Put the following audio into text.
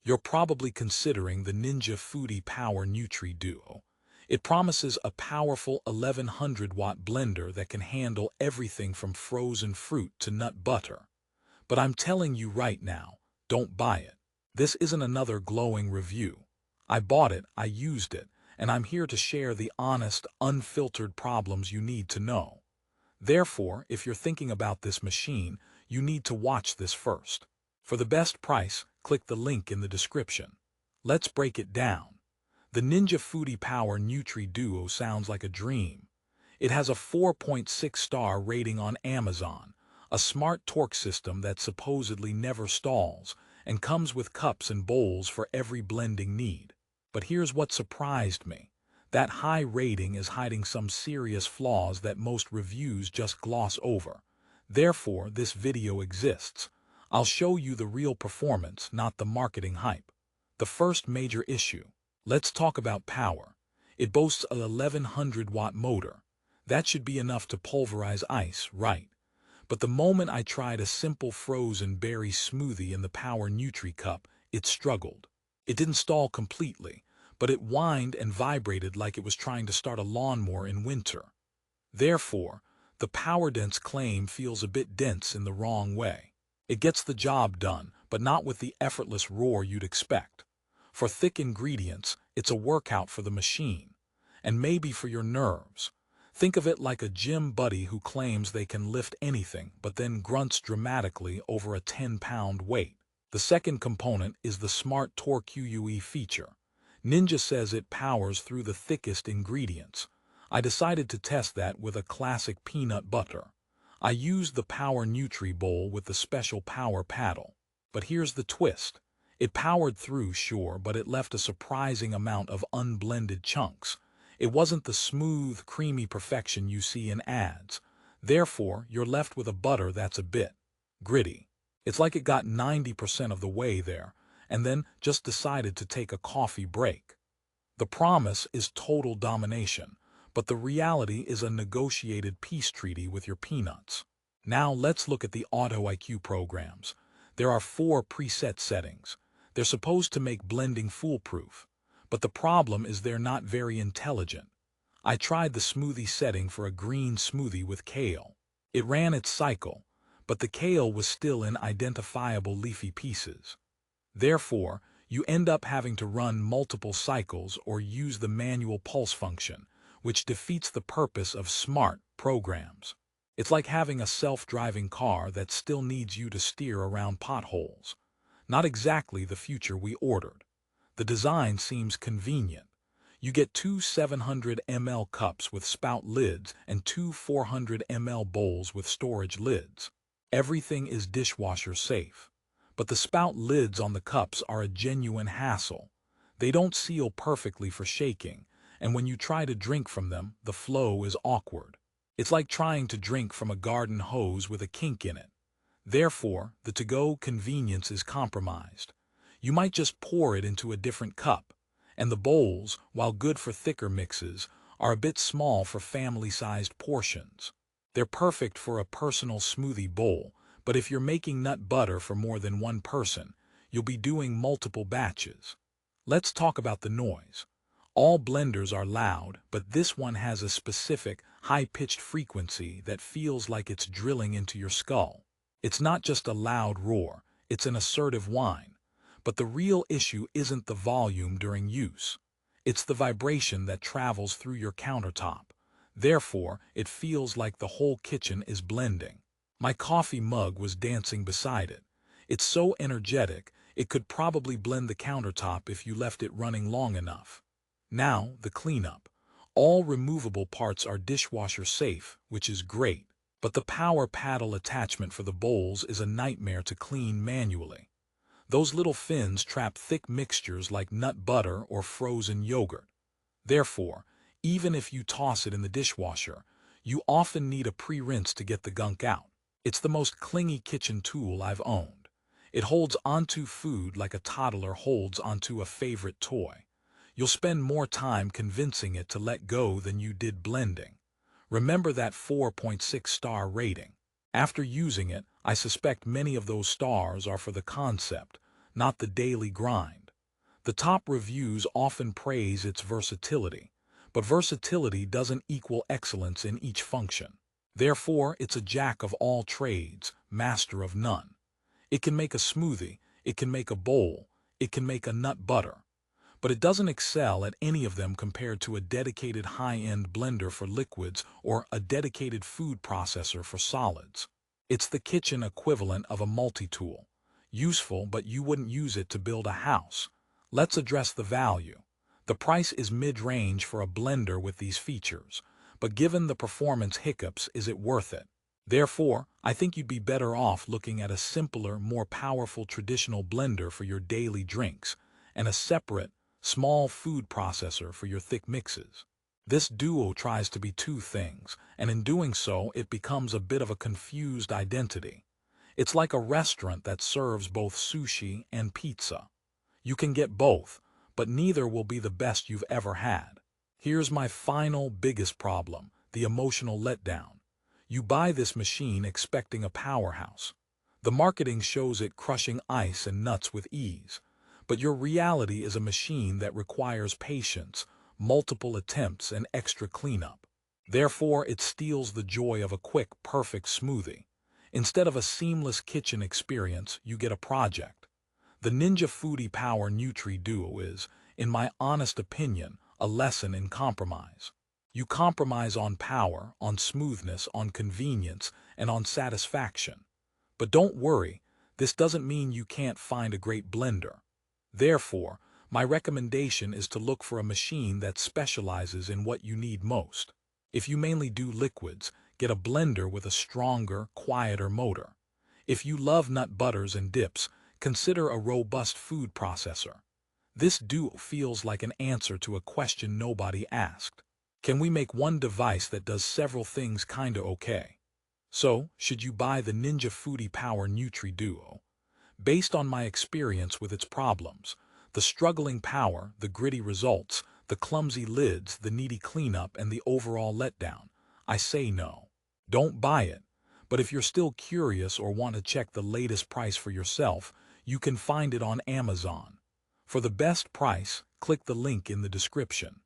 You're probably considering the Ninja Foodi Power Nutri Duo. It promises a powerful 1100-watt blender that can handle everything from frozen fruit to nut butter. But I'm telling you right now, don't buy it. This isn't another glowing review. I bought it, I used it, and I'm here to share the honest, unfiltered problems you need to know. Therefore, if you're thinking about this machine, you need to watch this first. For the best price, click the link in the description. Let's break it down. The Ninja Foodi Power Nutri Duo sounds like a dream. It has a 4.6-star rating on Amazon, a smart torque system that supposedly never stalls, and comes with cups and bowls for every blending need. But here's what surprised me. That high rating is hiding some serious flaws that most reviews just gloss over. Therefore, this video exists. I'll show you the real performance, not the marketing hype. The first major issue. Let's talk about power. It boasts an 1100-watt motor. That should be enough to pulverize ice, right? But the moment I tried a simple frozen berry smoothie in the Power Nutri cup, it struggled. It didn't stall completely, but it whined and vibrated like it was trying to start a lawnmower in winter. Therefore, the power-dense claim feels a bit dense in the wrong way. It gets the job done, but not with the effortless roar you'd expect. For thick ingredients, it's a workout for the machine, and maybe for your nerves. Think of it like a gym buddy who claims they can lift anything but then grunts dramatically over a 10-pound weight. The second component is the Smart Torque UE feature. Ninja says it powers through the thickest ingredients. I decided to test that with a classic peanut butter. I used the Power Nutri bowl with the special power paddle. But here's the twist. It powered through, sure, but it left a surprising amount of unblended chunks. It wasn't the smooth, creamy perfection you see in ads. Therefore, you're left with a butter that's a bit gritty. It's like it got 90% of the way there, and then just decided to take a coffee break. The promise is total domination, but the reality is a negotiated peace treaty with your peanuts. Now let's look at the Auto IQ programs. There are 4 preset settings. They're supposed to make blending foolproof, but the problem is they're not very intelligent. I tried the smoothie setting for a green smoothie with kale. It ran its cycle, but the kale was still in identifiable leafy pieces. Therefore, you end up having to run multiple cycles or use the manual pulse function, which defeats the purpose of smart programs. It's like having a self-driving car that still needs you to steer around potholes. Not exactly the future we ordered. The design seems convenient. You get 2 700 ml cups with spout lids and 2 400 ml bowls with storage lids. Everything is dishwasher safe. But the spout lids on the cups are a genuine hassle. They don't seal perfectly for shaking, and when you try to drink from them, the flow is awkward. It's like trying to drink from a garden hose with a kink in it. Therefore, the to-go convenience is compromised. You might just pour it into a different cup, and the bowls, while good for thicker mixes, are a bit small for family-sized portions. They're perfect for a personal smoothie bowl, but if you're making nut butter for more than one person, you'll be doing multiple batches. Let's talk about the noise. All blenders are loud, but this one has a specific, high-pitched frequency that feels like it's drilling into your skull. It's not just a loud roar, it's an assertive whine. But the real issue isn't the volume during use. It's the vibration that travels through your countertop. Therefore, it feels like the whole kitchen is blending. My coffee mug was dancing beside it. It's so energetic, it could probably blend the countertop if you left it running long enough. Now, the cleanup. All removable parts are dishwasher safe, which is great. But the power paddle attachment for the bowls is a nightmare to clean manually. Those little fins trap thick mixtures like nut butter or frozen yogurt. Therefore, even if you toss it in the dishwasher, you often need a pre-rinse to get the gunk out. It's the most clingy kitchen tool I've owned. It holds onto food like a toddler holds onto a favorite toy. You'll spend more time convincing it to let go than you did blending. Remember that 4.6-star rating. After using it, I suspect many of those stars are for the concept, not the daily grind. The top reviews often praise its versatility, but versatility doesn't equal excellence in each function. Therefore, it's a jack of all trades, master of none. It can make a smoothie, it can make a bowl, it can make a nut butter, but it doesn't excel at any of them compared to a dedicated high-end blender for liquids or a dedicated food processor for solids. It's the kitchen equivalent of a multi-tool. Useful, but you wouldn't use it to build a house. Let's address the value. The price is mid-range for a blender with these features, but given the performance hiccups, is it worth it? Therefore, I think you'd be better off looking at a simpler, more powerful traditional blender for your daily drinks, and a separate, small food processor for your thick mixes. This duo tries to be two things, and in doing so, it becomes a bit of a confused identity. It's like a restaurant that serves both sushi and pizza. You can get both, but neither will be the best you've ever had. Here's my final, biggest problem, the emotional letdown. You buy this machine expecting a powerhouse. The marketing shows it crushing ice and nuts with ease, but your reality is a machine that requires patience, multiple attempts, and extra cleanup. Therefore, it steals the joy of a quick, perfect smoothie. Instead of a seamless kitchen experience, you get a project. The Ninja Foodi Power Nutri Duo is, in my honest opinion, a lesson in compromise. You compromise on power, on smoothness, on convenience, and on satisfaction. But don't worry, this doesn't mean you can't find a great blender. Therefore, my recommendation is to look for a machine that specializes in what you need most. If you mainly do liquids, get a blender with a stronger, quieter motor. If you love nut butters and dips, consider a robust food processor. This duo feels like an answer to a question nobody asked. Can we make one device that does several things kinda okay? So, should you buy the Ninja Foodi Power Nutri Duo? Based on my experience with its problems, the struggling power, the gritty results, the clumsy lids, the needy cleanup, and the overall letdown, I say no. Don't buy it, but if you're still curious or want to check the latest price for yourself, you can find it on Amazon. For the best price, click the link in the description.